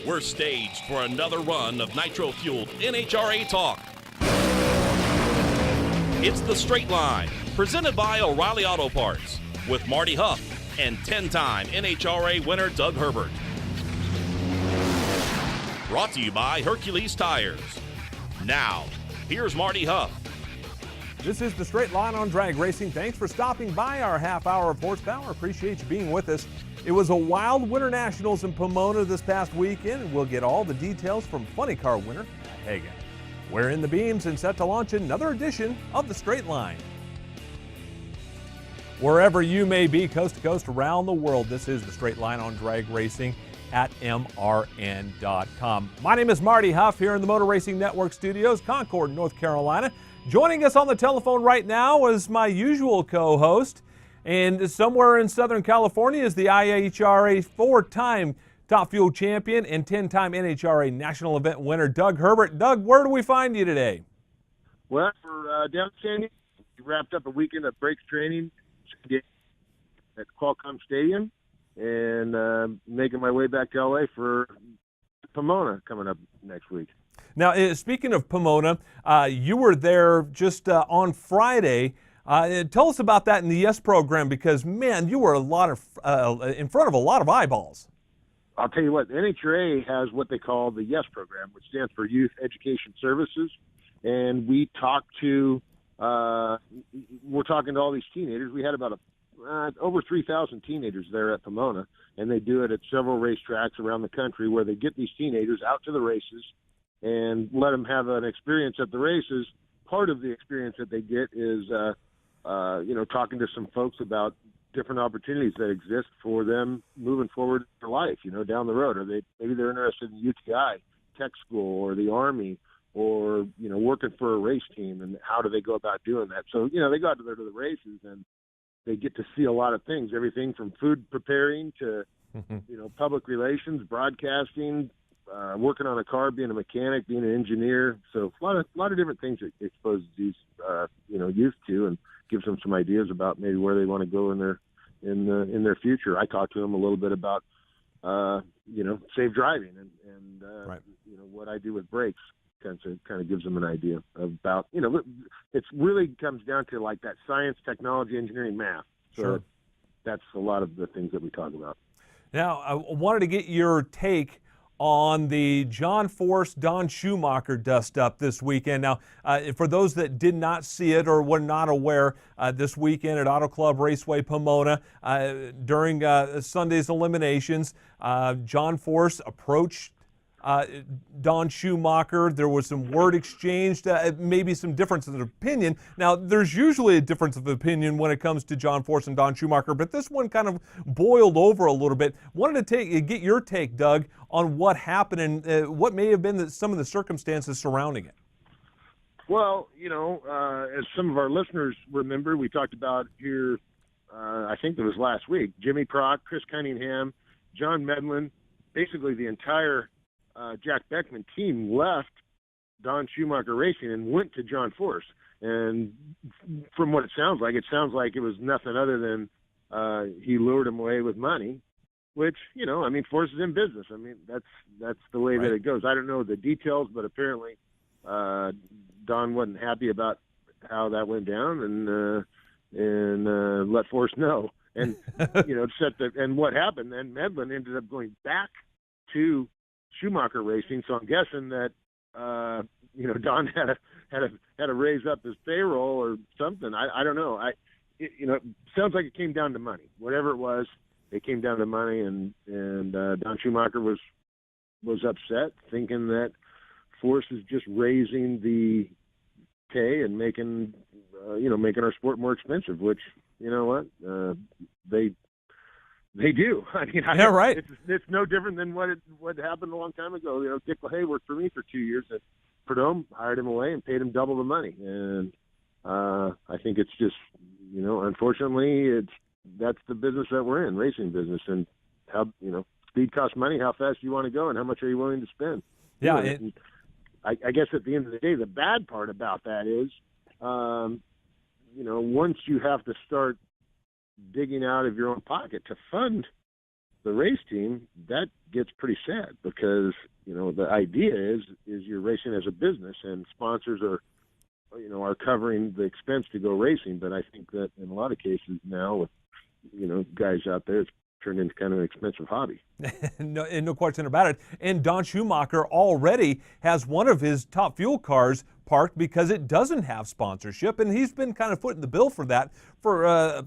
We're staged for another run of nitro-fueled NHRA talk. It's The Straight Line, presented by O'Reilly Auto Parts, with Marty Hough and 10-time NHRA winner Doug Herbert. Brought to you by Hercules Tires. Now, here's Marty Hough. This is The Straight Line on Drag Racing. Thanks for stopping by our half hour of horsepower. Appreciate you being with us. It was a wild Winternationals in Pomona this past weekend, and we'll get all the details from funny car winner Hagan. We're in the beams and set to launch another edition of The Straight Line. Wherever you may be, coast to coast around the world, this is The Straight Line on Drag Racing at mrn.com. My name is Marty Hough here in the Motor Racing Network studios, Concord, North Carolina. Joining us on the telephone right now is my usual co-host, and somewhere in Southern California is the NHRA four-time Top Fuel champion and 10-time NHRA national event winner, Doug Herbert. Doug, where do we find you today? Well, we're down in San Diego. We wrapped up a weekend of brakes training at Qualcomm Stadium, and making my way back to L.A. for Pomona coming up next week. Now, speaking of Pomona, you were there just on Friday. Tell us about that in the YES program, because, man, you were in front of a lot of eyeballs. I'll tell you what, the NHRA has what they call the YES program, which stands for Youth Education Services. And we talked to, we're talking to all these teenagers. We had about over 3,000 teenagers there at Pomona, and they do it at several racetracks around the country where they get these teenagers out to the races and let them have an experience at the races. Part of the experience that they get is, talking to some folks about different opportunities that exist for them moving forward in their life, down the road. Or maybe they're interested in UTI, tech school, or the Army, or, working for a race team, and how do they go about doing that? So, they go out to the races, and they get to see a lot of things, everything from food preparing to, public relations, broadcasting, working on a car, being a mechanic, being an engineer. So a lot of different things that exposes these, youth to, and gives them some ideas about maybe where they want to go in their future. I talked to them a little bit about, safe driving and right. What I do with brakes. Kind of gives them an idea about, it really comes down to like that science, technology, engineering, math. So Sure. That's a lot of the things that we talk about. Now, I wanted to get your take on the John Force, Don Schumacher dust-up this weekend. Now, for those that did not see it or were not aware, this weekend at Auto Club Raceway Pomona, during Sunday's eliminations, John Force approached Don Schumacher. There was some word exchanged, maybe some differences of opinion. Now, there's usually a difference of opinion when it comes to John Force and Don Schumacher, but this one kind of boiled over a little bit. Wanted to get your take, Doug, on what happened and what may have been some of the circumstances surrounding it. Well, as some of our listeners remember, we talked about here, I think it was last week, Jimmy Prock, Chris Cunningham, John Medlin, basically the entire Jack Beckman team left Don Schumacher Racing and went to John Force. And from what it sounds like it was nothing other than he lured him away with money, which, Force is in business. That's the way Right. that it goes. I don't know the details, but apparently Don wasn't happy about how that went down and let Force know. And, and what happened then, Medlin ended up going back to Schumacher Racing, so I'm guessing that Don had to raise up his payroll or something. I don't know. It sounds like it came down to money. Whatever it was, it came down to money, and Don Schumacher was upset, thinking that Force is just raising the pay and making our sport more expensive. Which, you know what, they do. Yeah, right. It's no different than what happened a long time ago. Dick LaHaye worked for me for 2 years at Prudhomme, hired him away and paid him double the money. And I think it's just, unfortunately, that's the business that we're in, racing business. And how, speed costs money, how fast you want to go, and how much are you willing to spend? Yeah. And I guess at the end of the day, the bad part about that is, once you have to start digging out of your own pocket to fund the race team, that gets pretty sad because, the idea is you're racing as a business and sponsors are covering the expense to go racing. But I think that in a lot of cases now with, guys out there, it's turned into kind of an expensive hobby. No question about it. And Don Schumacher already has one of his Top Fuel cars parked because it doesn't have sponsorship, and he's been kind of footing the bill for that for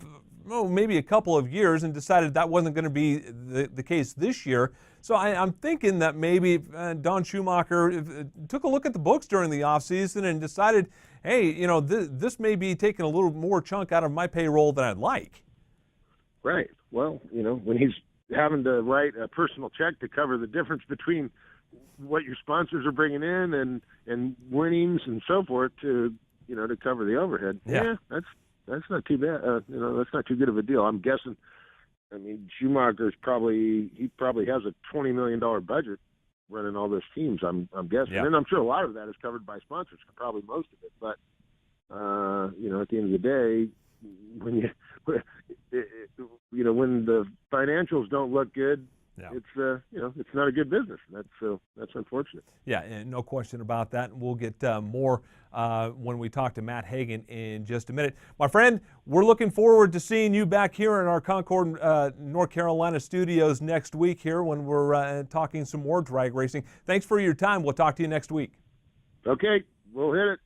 maybe a couple of years, and decided that wasn't going to be the case this year. So I'm thinking that maybe Don Schumacher took a look at the books during the offseason and decided, hey, this may be taking a little more chunk out of my payroll than I'd like. Right. Well, when he's having to write a personal check to cover the difference between what your sponsors are bringing in and winnings and so forth to cover the overhead. Yeah, that's not too bad. That's not too good of a deal. I'm guessing. I mean, Schumacher's probably has a $20 million budget running all those teams. I'm guessing, and I'm sure a lot of that is covered by sponsors. Probably most of it, but at the end of the day, when when the financials don't look good, it's not a good business. That's unfortunate. Yeah, and no question about that. And we'll get more when we talk to Matt Hagan in just a minute. My friend, we're looking forward to seeing you back here in our Concord, North Carolina studios next week here when we're talking some more drag racing. Thanks for your time. We'll talk to you next week. Okay, we'll hit it.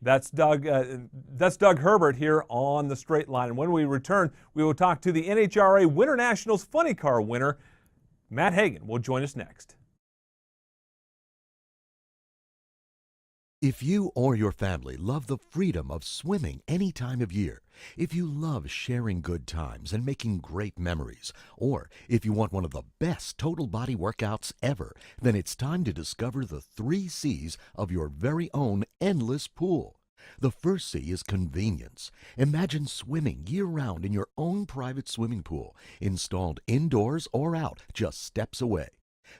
That's Doug Herbert here on the Straight Line. And when we return, we will talk to the NHRA Winternationals Funny Car winner. Matt Hagan will join us next. If you or your family love the freedom of swimming any time of year, if you love sharing good times and making great memories, or if you want one of the best total body workouts ever, then it's time to discover the 3 C's of your very own endless pool. The first C is convenience. Imagine swimming year-round in your own private swimming pool, installed indoors or out, just steps away.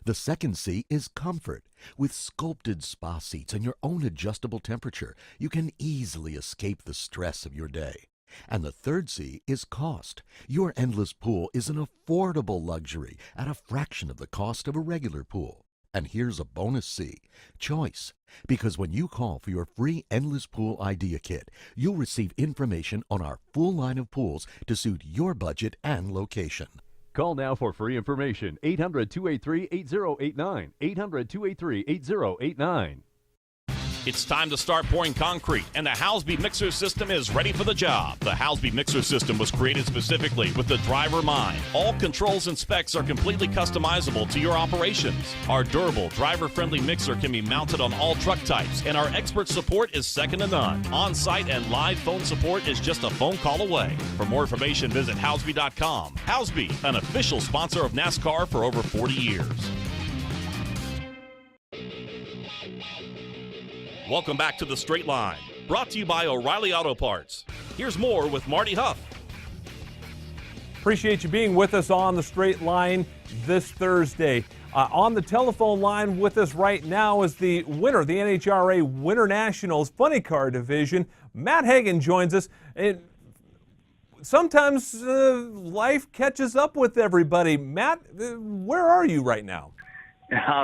The second C is comfort. With sculpted spa seats and your own adjustable temperature, you can easily escape the stress of your day. And the third C is cost. Your endless pool is an affordable luxury at a fraction of the cost of a regular pool. And here's a bonus C, choice. Because when you call for your free Endless Pool Idea Kit, you'll receive information on our full line of pools to suit your budget and location. Call now for free information. 800-283-8089. 800-283-8089. It's time to start pouring concrete, and the Housby mixer system is ready for the job. The Housby mixer system was created specifically with the driver in mind. All controls and specs are completely customizable to your operations. Our durable, driver-friendly mixer can be mounted on all truck types, and our expert support is second to none. On-site and live phone support is just a phone call away. For more information, visit Housby.com. Housby, an official sponsor of NASCAR for over 40 years. Welcome back to The Straight Line, brought to you by O'Reilly Auto Parts. Here's more with Marty Hough. Appreciate you being with us on The Straight Line this Thursday. On the telephone line with us right now is the winner of the NHRA Winternationals Funny Car Division. Matt Hagan joins us. And sometimes life catches up with everybody. Matt, where are you right now?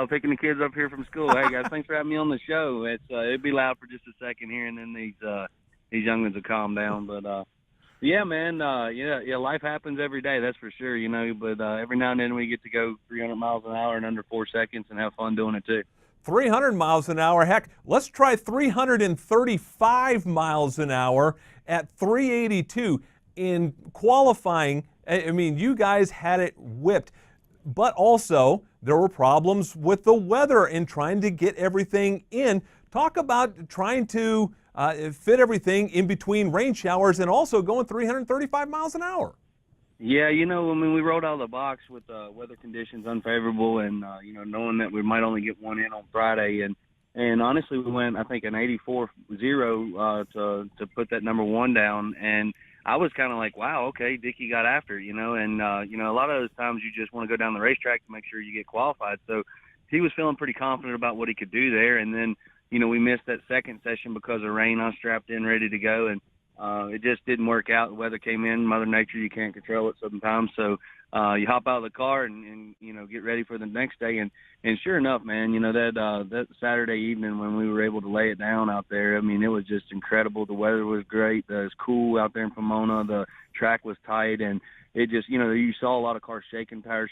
Picking the kids up here from school. Hey guys, thanks for having me on the show. It'll be loud for just a second here, and then these young ones will calm down. But yeah, man, life happens every day, that's for sure. But every now and then we get to go 300 miles an hour in under 4 seconds and have fun doing it too. 300 miles an hour. Heck, let's try 335 miles an hour at 382 in qualifying. I mean, you guys had it whipped. But also, there were problems with the weather and trying to get everything in. Talk about trying to fit everything in between rain showers and also going 335 miles an hour. Yeah, we rolled out of the box with weather conditions unfavorable and, knowing that we might only get one in on Friday. And honestly, we went, I think, an 84-0 to put that number 1 down. And I was kind of like, wow, okay, Dickie got after it, and, a lot of those times you just want to go down the racetrack to make sure you get qualified. So he was feeling pretty confident about what he could do there. And then, we missed that second session because of rain. I was strapped in, ready to go. And it just didn't work out. The weather came in, Mother Nature, you can't control it sometimes. So you hop out of the car and get ready for the next day. And sure enough, man, that Saturday evening when we were able to lay it down out there, I mean, it was just incredible. The weather was great. It was cool out there in Pomona. The track was tight, and it just, you saw a lot of cars shaking tires.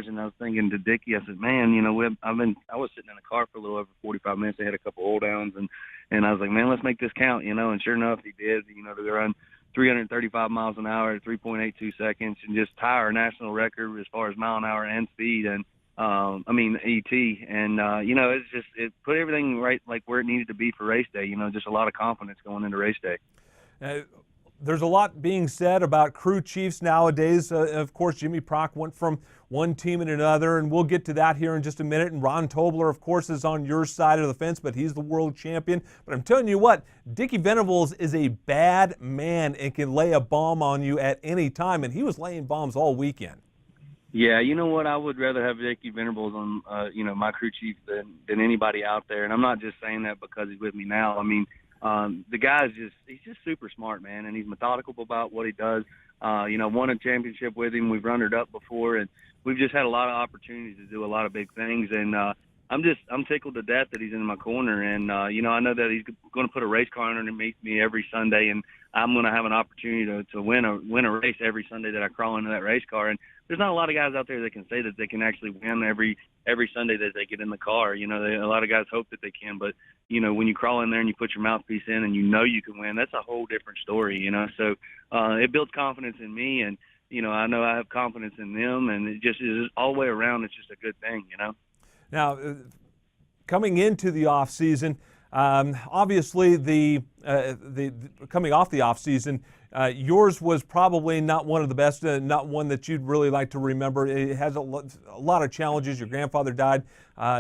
And I was thinking to Dickie, I said, man, I was sitting in the car for a little over 45 minutes. They had a couple oil downs, and I was like, man, let's make this count, and sure enough, he did. They run 335 miles an hour at 3.82 seconds and just tie our national record as far as mile an hour and speed. And ET. And, it put everything right, like where it needed to be for race day, just a lot of confidence going into race day. There's a lot being said about crew chiefs nowadays. Of course, Jimmy Prock went from one team and another, and we'll get to that here in just a minute. And Ron Tobler, of course, is on your side of the fence, but he's the world champion. But I'm telling you what, Dickie Venables is a bad man and can lay a bomb on you at any time, and he was laying bombs all weekend. Yeah, you know what? I would rather have Dickie Venables on, my crew chief than anybody out there. And I'm not just saying that because he's with me now. I mean, the guy's he's just super smart, man, and he's methodical about what he does. Won a championship with him. We've runnered up before, and we've just had a lot of opportunities to do a lot of big things. And I'm tickled to death that he's in my corner. And I know that he's going to put a race car underneath me every Sunday, and I'm going to have an opportunity to win a race every Sunday that I crawl into that race car. And there's not a lot of guys out there that can say that they can actually win every Sunday that they get in the car. A lot of guys hope that they can, but when you crawl in there and you put your mouthpiece in and you can win, that's a whole different story. So it builds confidence in me, and I know I have confidence in them, and it just is all the way around. It's just a good thing. Now, coming into the off season, obviously the coming off the off season, yours was probably not one of the best, not one that you'd really like to remember. It has a lot of challenges. Your grandfather died.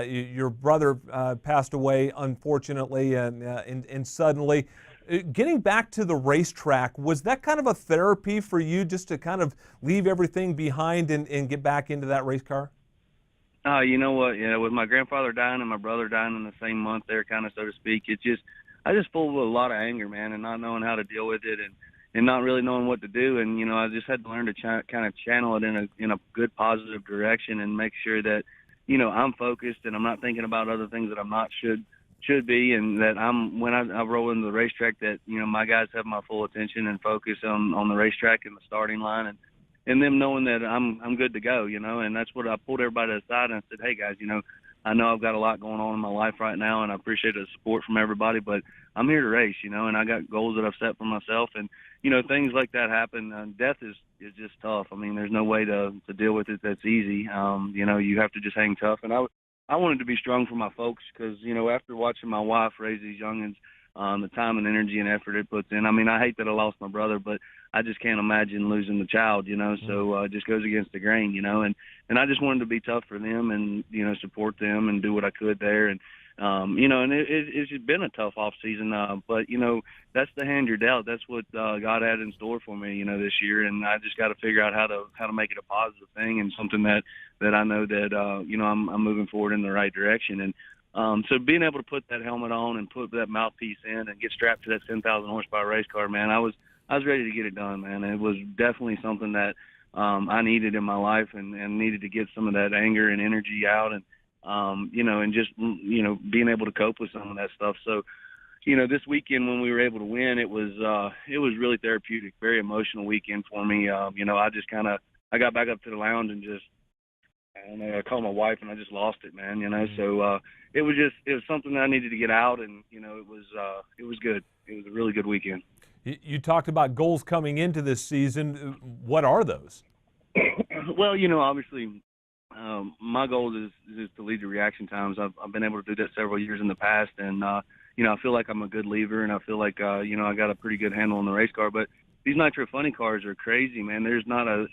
Your brother passed away, unfortunately, and suddenly. Getting back to the racetrack, was that kind of a therapy for you, just to kind of leave everything behind and get back into that race car? You know what? Yeah, with my grandfather dying and my brother dying in the same month there, kind of, so to speak, I just full with a lot of anger, man, and not knowing how to deal with it, and not really knowing what to do. And, I just had to learn to kind of channel it in a good, positive direction, and make sure that, I'm focused and I'm not thinking about other things that I'm not should be, and that when I roll into the racetrack, that, my guys have my full attention and focus on the racetrack and the starting line, and them knowing that I'm good to go, and that's what I pulled everybody aside and I said, hey guys, I know I've got a lot going on in my life right now, and I appreciate the support from everybody, but I'm here to race, and I got goals that I've set for myself, and, things like that happen. Death is just tough. I mean, there's no way to deal with it that's easy. You have to just hang tough, and I wanted to be strong for my folks because, after watching my wife raise these youngins, the time and energy and effort it puts in. I mean, I hate that I lost my brother, but I just can't imagine losing the child, so it just goes against the grain, and I just wanted to be tough for them and, support them and do what I could there. And, and it's been a tough off season, but, that's the hand you're dealt. That's what God had in store for me, this year. And I just got to figure out how to make it a positive thing and something that I know that, I'm moving forward in the right direction. And so being able to put that helmet on and put that mouthpiece in and get strapped to that 10,000 horsepower race car, man, I was ready to get it done, man. It was definitely something that I needed in my life and needed to get some of that anger and energy out, and and just being able to cope with some of that stuff. So this weekend when we were able to win, it was really therapeutic, very emotional weekend for me. I got back up to the lounge and just, I don't know, I called my wife and I just lost it, man. So it was something that I needed to get out, and it was good. It was a really good weekend. You talked about goals coming into this season. What are those? Well, obviously, my goal is to lead the reaction times. I've been able to do that several years in the past, and I feel like I'm a good leaver, and I feel like I got a pretty good handle on the race car. But these Nitro Funny cars are crazy, man. There's not a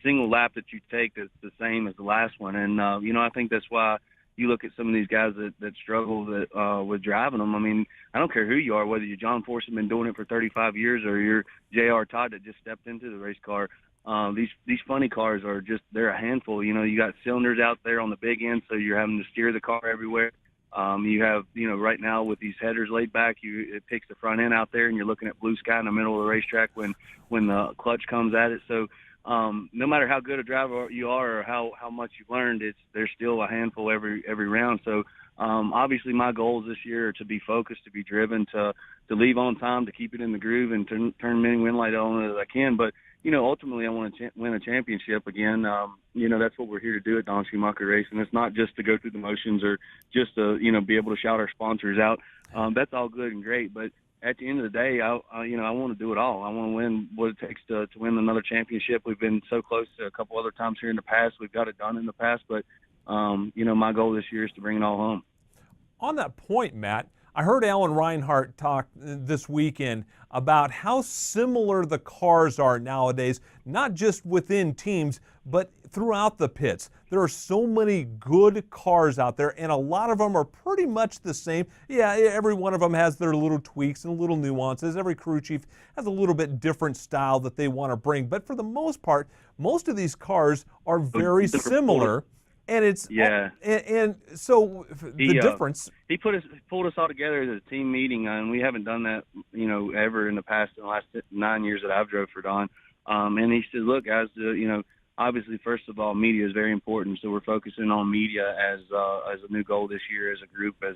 single lap that you take that's the same as the last one, and I think that's why you look at some of these guys that struggle with driving them. I mean, I don't care who you are, whether you're John Force and been doing it for 35 years or you're J.R. Todd that just stepped into the race car. These funny cars they're a handful. You got cylinders out there on the big end, so you're having to steer the car everywhere. You have, right now with these headers laid back, it takes the front end out there, and you're looking at blue sky in the middle of the racetrack when the clutch comes at it. So no matter how good a driver you are or how much you've learned, there's still a handful every round. So obviously my goals this year are to be focused, to be driven, to leave on time, to keep it in the groove, and turn many win light on as I can. But ultimately I want to win a championship again. That's what we're here to do at Don Schumacher Racing. It's not just to go through the motions or just to, be able to shout our sponsors out. That's all good and great. But at the end of the day, I want to do it all. I want to win what it takes to win another championship. We've been so close to a couple other times here in the past. We've got it done in the past. But, my goal this year is to bring it all home. On that point, Matt, I heard Alan Reinhart talk this weekend about how similar the cars are nowadays, not just within teams, but throughout the pits. There are so many good cars out there, and a lot of them are pretty much the same. Yeah, every one of them has their little tweaks and little nuances. Every crew chief has a little bit different style that they want to bring. But for the most part, most of these cars are very similar. And it's and so the difference. He pulled us all together as a team meeting, and we haven't done that, ever in the past in the last 9 years that I've drove for Don. And he said, "Look, guys, obviously, first of all, media is very important. So we're focusing on media as a new goal this year, as a group, as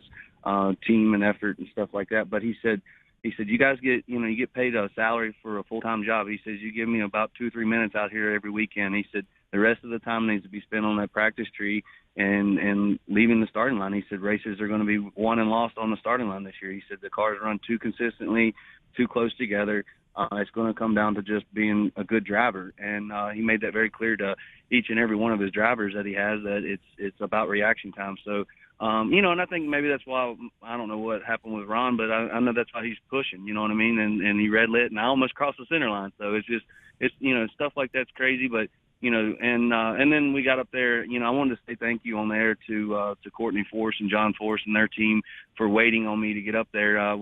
team and effort and stuff like that." But he said, you guys get, you get paid a salary for a full-time job. He says, you give me about 2-3 minutes out here every weekend. He said, the rest of the time needs to be spent on that practice tree and leaving the starting line. He said, races are going to be won and lost on the starting line this year. He said, the cars run too consistently, too close together. It's going to come down to just being a good driver. And he made that very clear to each and every one of his drivers that he has, that it's about reaction time. So, and I think maybe that's why, I don't know what happened with Ron, but I know that's why he's pushing, you know what I mean? And he red lit, and I almost crossed the center line. So it's stuff like that's crazy, but, and then we got up there, I wanted to say thank you on there to COURTNEY Force and John Force and their team for waiting on me to get up there.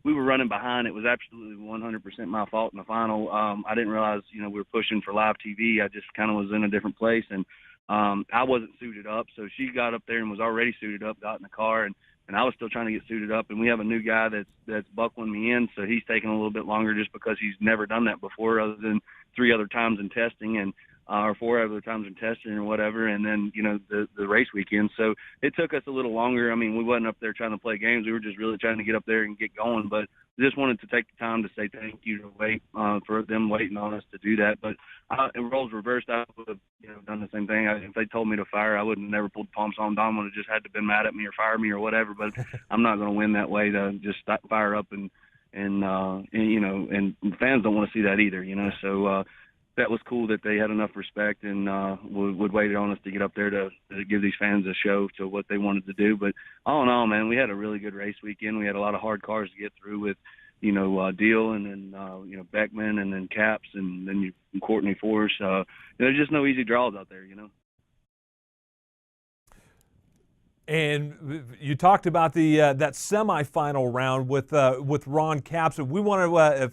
We were running behind. It was absolutely 100% my fault in the final. I didn't realize, we were pushing for live TV. I just kind of was in a different place, and I wasn't suited up. So she got up there and was already suited up, got in the car, and I was still trying to get suited up. And we have a new guy that's buckling me in, so he's taking a little bit longer just because he's never done that before, other than 3 other times in testing, and or 4 other times in testing or whatever, and then, the race weekend. So it took us a little longer. I mean, we wasn't up there trying to play games. We were just really trying to get up there and get going. But just wanted to take the time to say thank you to wait for them waiting on us to do that. But in roles reversed, I would have done the same thing. If they told me to fire, I would have never pulled the pumps on. Don would have just had to been mad at me or fire me or whatever. But I'm not going to win that way, to just fire up and fans don't want to see that either, So that was cool that they had enough respect and would wait on us to get up there to give these fans a show to what they wanted to do. But all in all, man, we had a really good race weekend. We had a lot of hard cars to get through with, Deal and then, Beckman and then Caps and then COURTNEY Force. There's just no easy draws out there, And you talked about that semifinal round with Ron Capps. We want to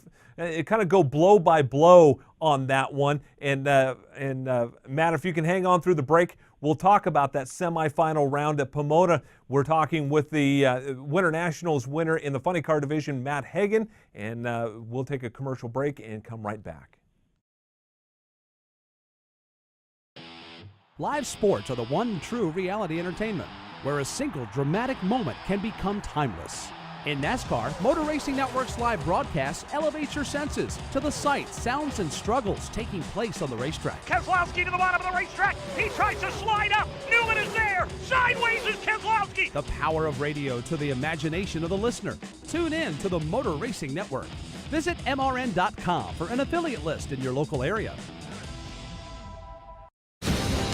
kind of go blow by blow on that one. And Matt, if you can hang on through the break, we'll talk about that semifinal round at Pomona. We're talking with the Winternationals winner in the funny car division, Matt Hagan, and we'll take a commercial break and come right back. Live sports are the one true reality entertainment, where a single dramatic moment can become timeless. In NASCAR, Motor Racing Network's live broadcast elevates your senses to the sights, sounds, and struggles taking place on the racetrack. Keselowski to the bottom of the racetrack. He tries to slide up. Newman is there. Sideways is Keselowski. The power of radio to the imagination of the listener. Tune in to the Motor Racing Network. Visit MRN.com for an affiliate list in your local area.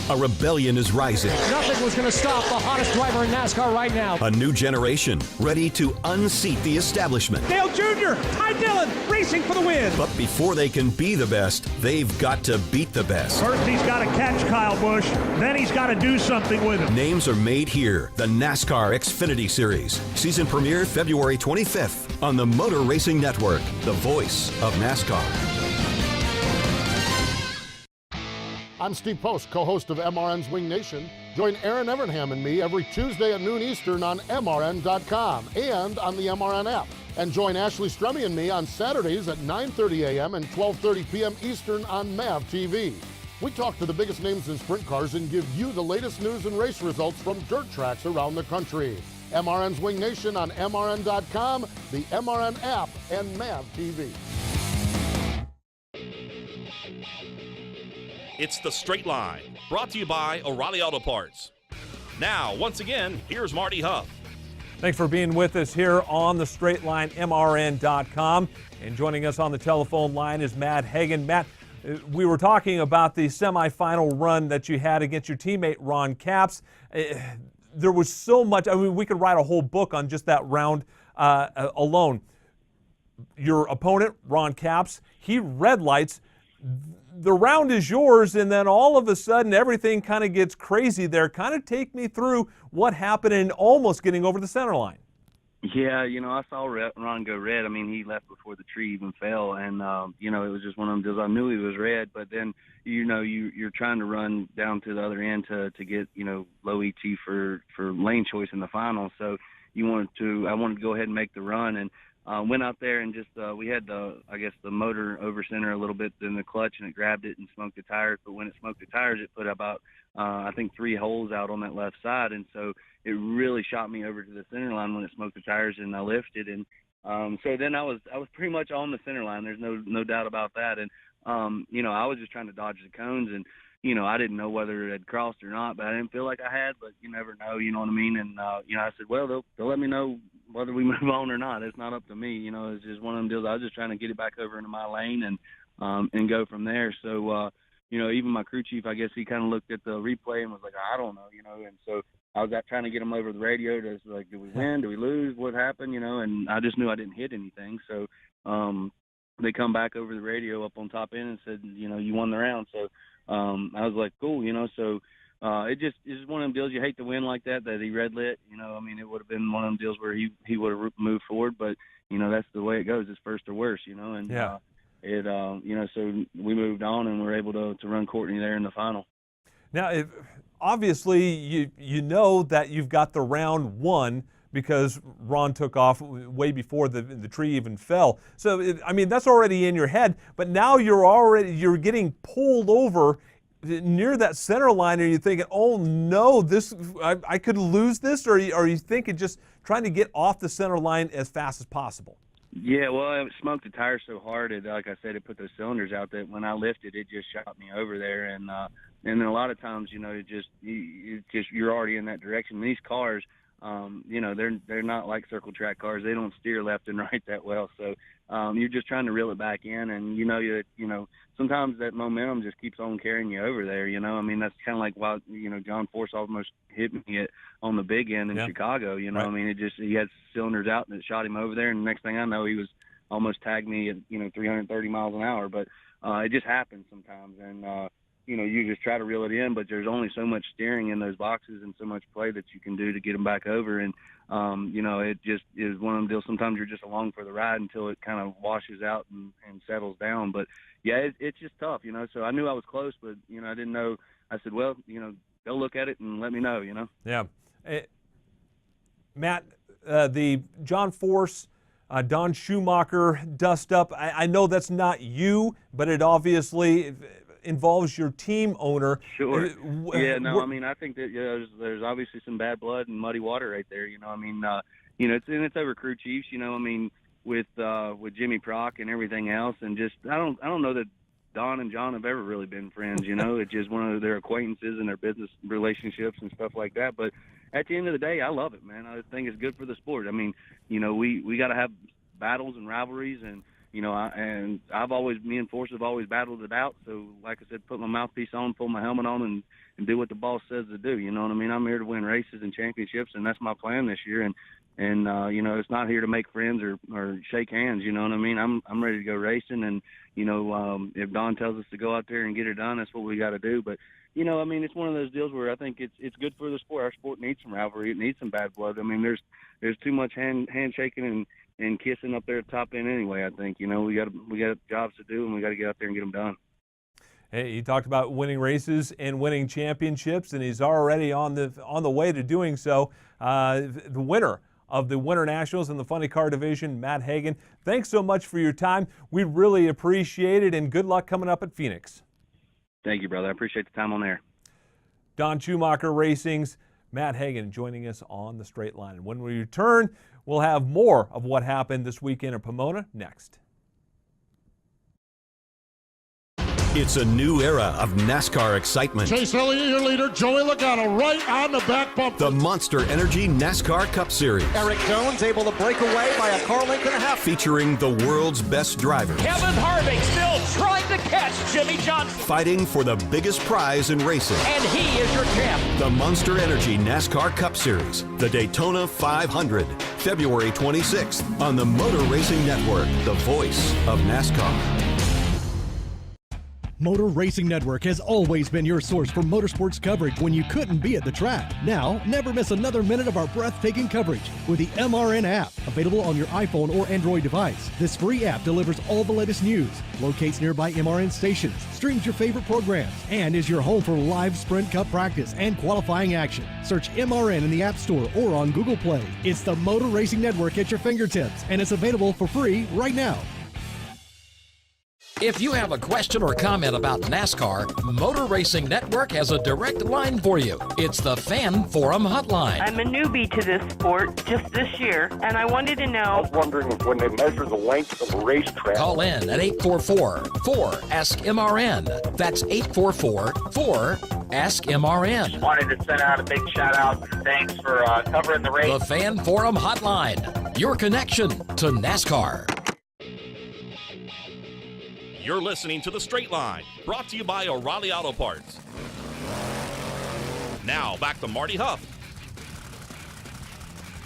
A rebellion is rising. Nothing was going to stop the hottest driver in NASCAR right now. A new generation ready to unseat the establishment. Dale Jr., Ty Dillon, racing for the win. But before they can be the best, they've got to beat the best. First, he's got to catch Kyle Busch. Then he's got to do something with him. Names are made here. The NASCAR Xfinity Series. Season premiere February 25th on the Motor Racing Network, the voice of NASCAR. I'm Steve Post, co-host of MRN's Wing Nation. Join Aaron Evernham and me every Tuesday at noon Eastern on MRN.com and on the MRN app. And join Ashley Strummy and me on Saturdays at 9:30 a.m. and 12:30 p.m. Eastern on MAV TV. We talk to the biggest names in sprint cars and give you the latest news and race results from dirt tracks around the country. MRN's Wing Nation on MRN.com, the MRN app, and MAV TV. It's The Straight Line, brought to you by O'Reilly Auto Parts. Now, once again, here's Marty Hough. Thanks for being with us here on The Straight Line, MRN.com. And joining us on the telephone line is Matt Hagan. Matt, we were talking about the semifinal run that you had against your teammate Ron Capps. There was so much. I mean, we could write a whole book on just that round alone. Your opponent, Ron Capps, he red lights. The round is yours, and then all of a sudden everything kind of gets crazy there. Kind of take me through what happened in almost getting over the center line. Yeah, I saw Ron go red. I mean, he left before the tree even fell, and it was just one of them deals. I knew he was red, but then you're trying to run down to the other end to get low ET for lane choice in the final. So I wanted to go ahead and make the run, and went out there and just we had the motor over center a little bit in the clutch, and it grabbed it and smoked the tires. But when it smoked the tires, it put about I think 3 holes out on that left side, and so it really shot me over to the center line when it smoked the tires, and I lifted. And so then I was pretty much on the center line. There's no doubt about that. And I was just trying to dodge the cones, and I didn't know whether it had crossed or not, but I didn't feel like I had. But you never know, you know what I mean? And I said, well, they'll let me know whether we move on or not. It's not up to me. It's just one of them deals. I was just trying to get it back over into my lane and go from there. So even my crew chief, I guess he kind of looked at the replay and was like, I don't know, and so I was trying to get him over the radio to like, did we win? Did we lose? What happened? And I just knew I didn't hit anything. So they come back over the radio up on top end and said, you won the round. So I was like, cool, so it's just one of them deals. You hate to win like that he red lit, it would have been one of them deals where he would have moved forward, but that's the way it goes. It's first or worse, and yeah. So we moved on and were able to run Courtney there in the final. Now, obviously, you know that you've got the round won because Ron took off way before the tree even fell. So, that's already in your head. But now you're getting pulled over near that center line, and you're thinking, oh no, I could lose this, or are you thinking just trying to get off the center line as fast as possible? Yeah, well, it smoked the tires so hard, like I said, it put those cylinders out that when I lifted, it just shot me over there. And then a lot of times, you're already in that direction. These cars, they're not like circle track cars. They don't steer left and right that well. So you're just trying to reel it back in, and sometimes that momentum just keeps on carrying you over there. That's kind of like why John Force almost hit me on the big end in Chicago. Right. He had cylinders out and it shot him over there, and the next thing I know, he was almost tagged me at 330 miles an hour. But it just happens sometimes, and you just try to reel it in, but there's only so much steering in those boxes and so much play that you can do to get them back over. And, it just is one of them deals. Sometimes you're just along for the ride until it kind of washes out and settles down. But, yeah, it's just tough, So I knew I was close, but, I didn't know. I said, well, they'll look at it and let me know, Yeah. Matt, the John Force, Don Schumacher dust up, I know that's not you, but it obviously involves your team owner. Sure. Yeah, no, I think that there's obviously some bad blood and muddy water right there. It's over crew chiefs. With Jimmy Prock and everything else, and just I don't know that Don and John have ever really been friends. It's just one of their acquaintances and their business relationships and stuff like that. But at the end of the day, I love it, man. I think it's good for the sport. We got to have battles and rivalries, and me and Force have always battled it out. So, like I said, put my mouthpiece on, pull my helmet on, and do what the boss says to do. You know what I mean? I'm here to win races and championships, and that's my plan this year. And it's not here to make friends or shake hands. You know what I mean? I'm ready to go racing, and if Don tells us to go out there and get it done, that's what we got to do. But it's one of those deals where I think it's good for the sport. Our sport needs some rivalry. It needs some bad blood. There's too much handshaking and kissing up there at the top end anyway. I think we got jobs to do, and we got to get out there and get them done. He talked about winning races and winning championships, and he's already on the way to doing so. The winner of the Winternationals in the funny car division, Matt Hagan. Thanks so much for your time. We really appreciate it, and good luck coming up at Phoenix. Thank you, brother. I appreciate the time on there. Don Schumacher Racing's Matt Hagan joining us on the Straight Line. And when we return, we'll have more of what happened this weekend in Pomona next. It's a new era of NASCAR excitement. Chase Elliott, your leader. Joey Logano right on the back bumper. The Monster Energy NASCAR Cup Series. Eric Jones able to break away by a car length and a half. Featuring the world's best drivers. Kevin Harvick still trying to catch Jimmy Johnson. Fighting for the biggest prize in racing. And he is your champ. The Monster Energy NASCAR Cup Series. The Daytona 500. February 26th on the Motor Racing Network. The voice of NASCAR. Motor Racing Network has always been your source for motorsports coverage when you couldn't be at the track. Now, never miss another minute of our breathtaking coverage with the MRN app, available on your iPhone or Android device. This free app delivers all the latest news, locates nearby MRN stations, streams your favorite programs, and is your home for live Sprint Cup practice and qualifying action. Search MRN in the App Store or on Google Play. It's the Motor Racing Network at your fingertips, and it's available for free right now. If you have a question or comment about NASCAR, Motor Racing Network has a direct line for you. It's the Fan Forum Hotline. I'm a newbie to this sport just this year, and I wanted to know. I was wondering if when they measure the length of a racetrack. Call in at 844-4-ASK-MRN. That's 844-4-ASK-MRN. Wanted to send out a big shout out. Thanks for covering the race. The Fan Forum Hotline, your connection to NASCAR. You're listening to The Straight Line, brought to you by O'Reilly Auto Parts. Now, back to Marty Hough.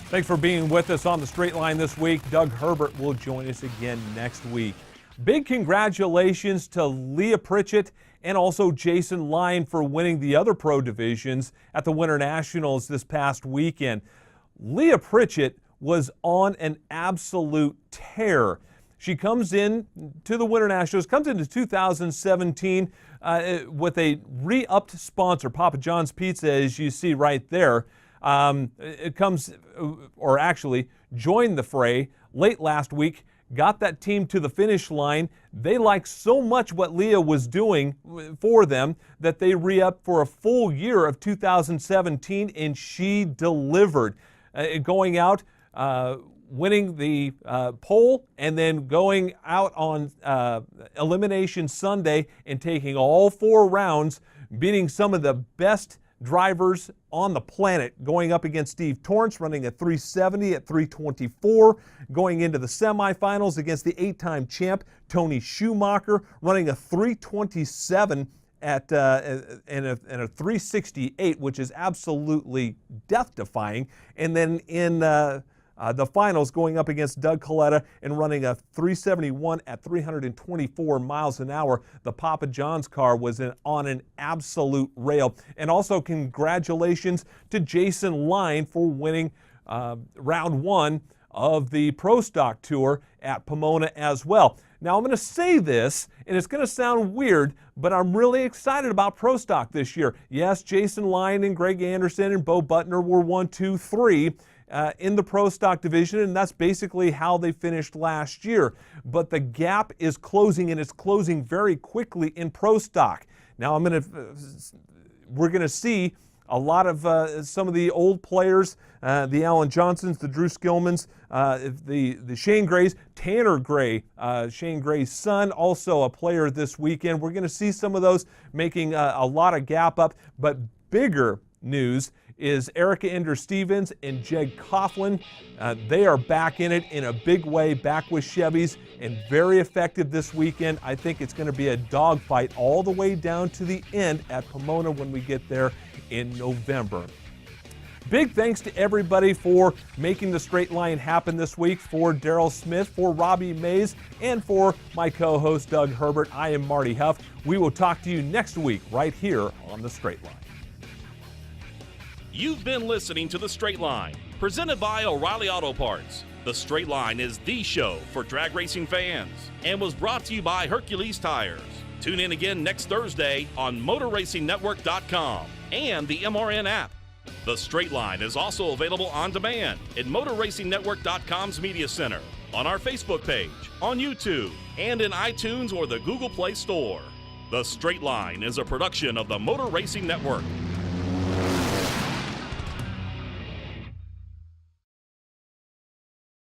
Thanks for being with us on The Straight Line this week. Doug Herbert will join us again next week. Big congratulations to Leah Pritchett and also Jason Lyon for winning the other pro divisions at the Winternationals this past weekend. Leah Pritchett was on an absolute tear. She comes in to the Winternationals, comes into 2017 with a re-upped sponsor, Papa John's Pizza, as you see right there. It comes, or actually joined the fray late last week, got that team to the finish line. They liked so much what Leah was doing for them that they re-upped for a full year of 2017, and she delivered. Going out, winning the pole, and then going out on Elimination Sunday and taking all 4 rounds, beating some of the best drivers on the planet, going up against Steve Torrence, running a 370 at 324, going into the semifinals against the 8-time champ Tony Schumacher, running a 327 and a 368, which is absolutely death-defying, and then in the finals going up against Doug Coletta and running a 371 at 324 miles an hour. The Papa John's car was on an absolute rail. And also congratulations to Jason Lyon for winning round 1 of the Pro Stock Tour at Pomona as well. Now I'm going to say this, and it's going to sound weird, but I'm really excited about Pro Stock this year. Yes, Jason Lyon and Greg Anderson and Bo Butner were 1, 2, 3. In the Pro Stock division, and that's basically how they finished last year. But the gap is closing, and it's closing very quickly in Pro Stock. Now we're going to see a lot of some of the old players, the Alan Johnsons, the Drew Skillmans, the Shane Grays, Tanner Gray, Shane Gray's son, also a player this weekend. We're going to see some of those making a lot of gap up, but bigger news is Erica Ender-Stevens and Jeg Coughlin. They are back in it in a big way, back with Chevys, and very effective this weekend. I think it's going to be a dogfight all the way down to the end at Pomona when we get there in November. Big thanks to everybody for making the Straight Line happen this week, for Daryl Smith, for Robbie Mays, and for my co-host Doug Herbert. I am Marty Hough. We will talk to you next week right here on the Straight Line. You've been listening to The Straight Line, presented by O'Reilly Auto Parts. The Straight Line is the show for drag racing fans and was brought to you by Hercules Tires. Tune in again next Thursday on MotorRacingNetwork.com and the MRN app. The Straight Line is also available on demand at MotorRacingNetwork.com's Media Center, on our Facebook page, on YouTube, and in iTunes or the Google Play Store. The Straight Line is a production of the Motor Racing Network.